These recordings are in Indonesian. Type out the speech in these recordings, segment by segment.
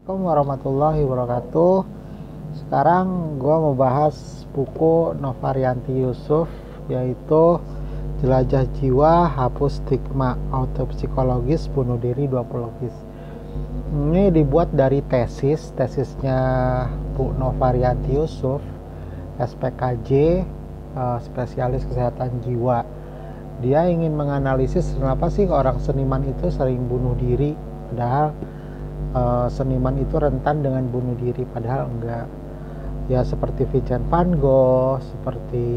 Assalamualaikum warahmatullahi wabarakatuh. Sekarang gue mau bahas buku Novarianti Yusuf, yaitu Jelajah Jiwa, Hapus Stigma, Autopsikologis Bunuh Diri 2 Pelukis. Ini dibuat dari tesisnya Bu Novarianti Yusuf, SPKJ, spesialis kesehatan jiwa. Dia ingin menganalisis kenapa sih orang seniman itu sering bunuh diri, padahal seniman itu rentan dengan bunuh diri, padahal enggak. Ya seperti Vincent van Gogh, seperti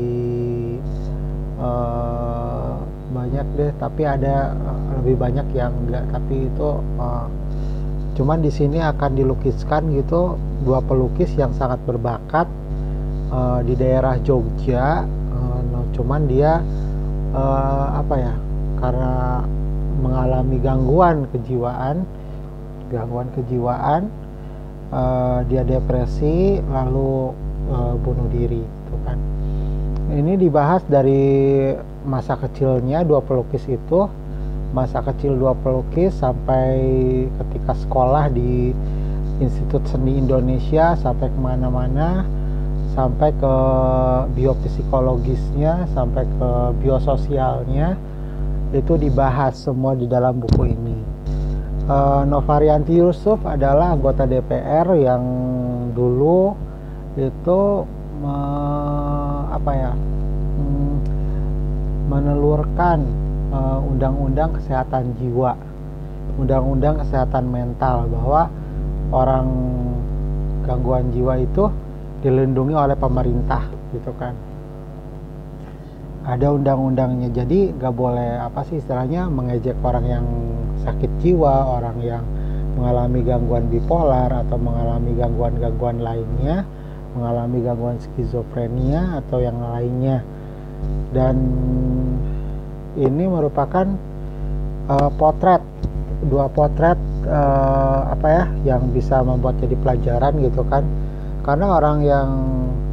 banyak deh, tapi ada lebih banyak yang enggak. Tapi itu cuman di sini akan dilukiskan gitu dua pelukis yang sangat berbakat di daerah Jogja. Cuman dia karena mengalami gangguan kejiwaan, dia depresi lalu bunuh diri itu kan. Ini dibahas dari masa kecilnya dua pelukis itu, masa kecil dua pelukis sampai ketika sekolah di Institut Seni Indonesia, sampai kemana-mana, sampai ke biopsikologisnya, sampai ke biososialnya, itu dibahas semua di dalam buku ini. Novarianti Yusuf adalah anggota DPR yang dulu itu menelurkan undang-undang kesehatan jiwa, undang-undang kesehatan mental, bahwa orang gangguan jiwa itu dilindungi oleh pemerintah gitu kan. Ada undang-undangnya, jadi gak boleh istilahnya mengejek orang yang sakit jiwa, orang yang mengalami gangguan bipolar atau mengalami gangguan-gangguan lainnya, mengalami gangguan skizofrenia atau yang lainnya. Dan ini merupakan dua potret yang bisa membuat jadi pelajaran gitu kan. Karena orang yang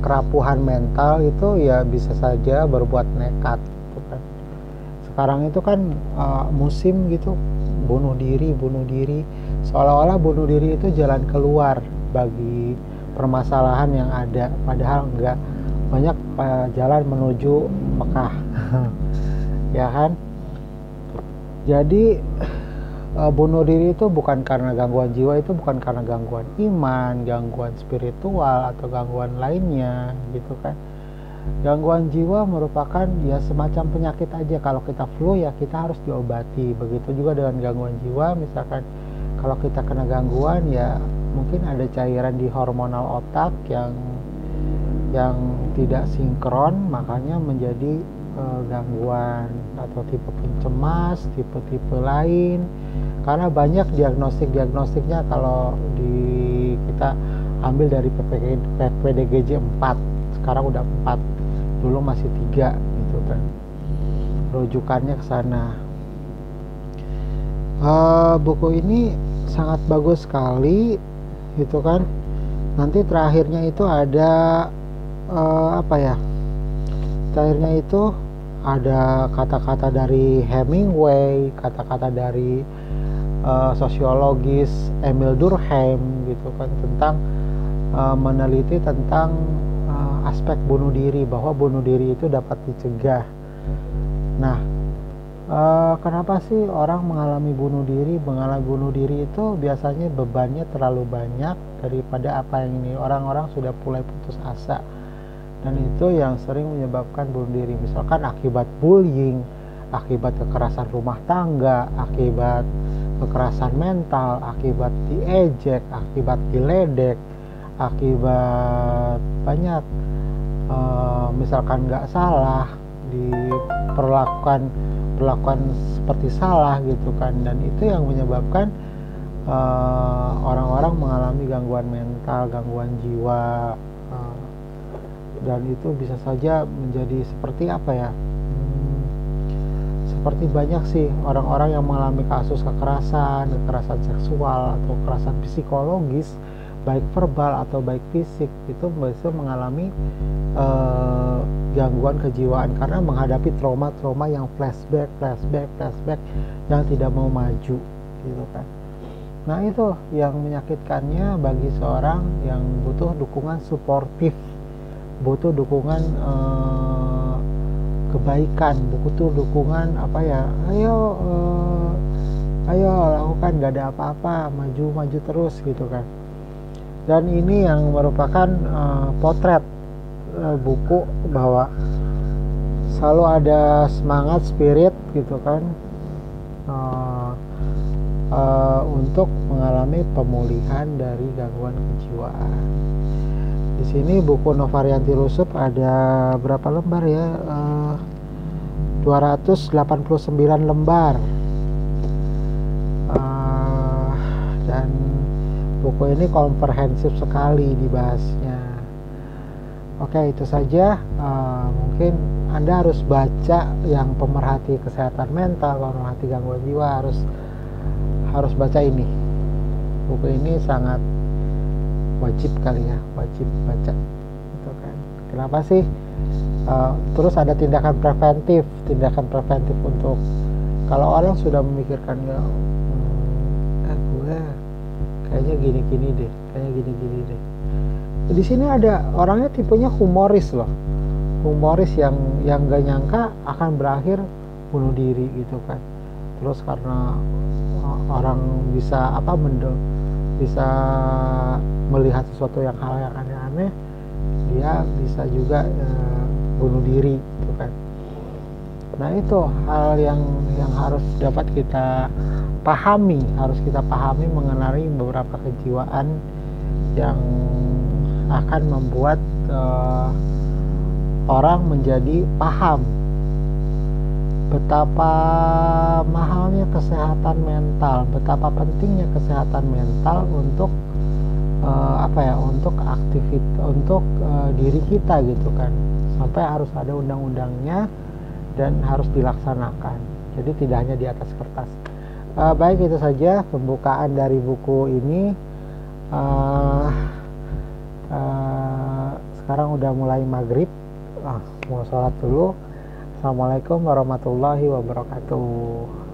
kerapuhan mental itu ya bisa saja berbuat nekat gitu kan. Sekarang itu kan musim gitu, bunuh diri, seolah-olah bunuh diri itu jalan keluar bagi permasalahan yang ada, padahal enggak. Banyak jalan menuju Mekah ya kan. Jadi bunuh diri itu bukan karena gangguan jiwa, itu bukan karena gangguan iman, gangguan spiritual atau gangguan lainnya gitu kan. Gangguan jiwa merupakan ya semacam penyakit aja. Kalau kita flu ya kita harus diobati. Begitu juga dengan gangguan jiwa, misalkan kalau kita kena gangguan ya mungkin ada cairan di hormonal otak yang tidak sinkron, makanya menjadi gangguan atau tipe pencemas, tipe-tipe lain. Karena banyak diagnostiknya kalau kita ambil dari PPDGJ 4, sekarang udah 4, dulu masih 3 gitu kan. Rujukannya ke sana. Buku ini sangat bagus sekali gitu kan. Nanti terakhirnya itu ada terakhirnya itu ada kata-kata dari Hemingway, kata-kata dari sosiologis Emil Durkheim gitu kan, tentang meneliti tentang aspek bunuh diri, bahwa bunuh diri itu dapat dicegah. Nah, kenapa sih orang mengalami bunuh diri? Mengalami bunuh diri itu biasanya bebannya terlalu banyak daripada apa yang ini. Orang-orang sudah mulai putus asa, dan itu yang sering menyebabkan bunuh diri. Misalkan akibat bullying, akibat kekerasan rumah tangga, akibat kekerasan mental, akibat diejek, akibat diledek, akibat banyak misalkan nggak salah, diperlakukan seperti salah gitu kan. Dan itu yang menyebabkan orang-orang mengalami gangguan mental, gangguan jiwa. Dan itu bisa saja menjadi seperti seperti banyak sih orang-orang yang mengalami kasus kekerasan seksual atau kekerasan psikologis, baik verbal atau baik fisik, itu bisa mengalami gangguan kejiwaan karena menghadapi trauma yang flashback yang tidak mau maju gitu kan. Nah itu yang menyakitkannya bagi seorang yang butuh dukungan suportif, butuh dukungan kebaikan, butuh dukungan apa ya, ayo lakukan, gak ada apa-apa, maju terus gitu kan. Dan ini yang merupakan potret buku bahwa selalu ada semangat, spirit gitu kan, untuk mengalami pemulihan dari gangguan kejiwaan. Di sini buku Novarianti Rusup ada berapa lembar ya? 289 lembar. Dan buku ini komprehensif sekali dibahasnya. Oke, itu saja. Mungkin Anda harus baca, yang pemerhati kesehatan mental, pemerhati gangguan jiwa harus baca ini. Buku ini sangat wajib kali ya, wajib baca gitu kan. Kenapa sih? Terus ada tindakan preventif untuk kalau orang sudah memikirkan ya, gue kayaknya gini-gini deh. Di sini ada orangnya tipenya humoris loh, humoris yang gak nyangka akan berakhir bunuh diri gitu kan. Terus karena orang bisa bisa melihat sesuatu hal yang aneh-aneh, dia bisa juga bunuh diri gitu kan. Nah itu hal yang harus dapat kita pahami, mengenali beberapa kejiwaan yang akan membuat orang menjadi paham betapa mahalnya kesehatan mental, betapa pentingnya kesehatan mental untuk untuk diri kita gitu kan. Sampai harus ada undang-undangnya dan harus dilaksanakan. Jadi tidak hanya di atas kertas. Baik, itu saja pembukaan dari buku ini. Sekarang udah mulai maghrib, mau sholat dulu. Assalamualaikum warahmatullahi wabarakatuh.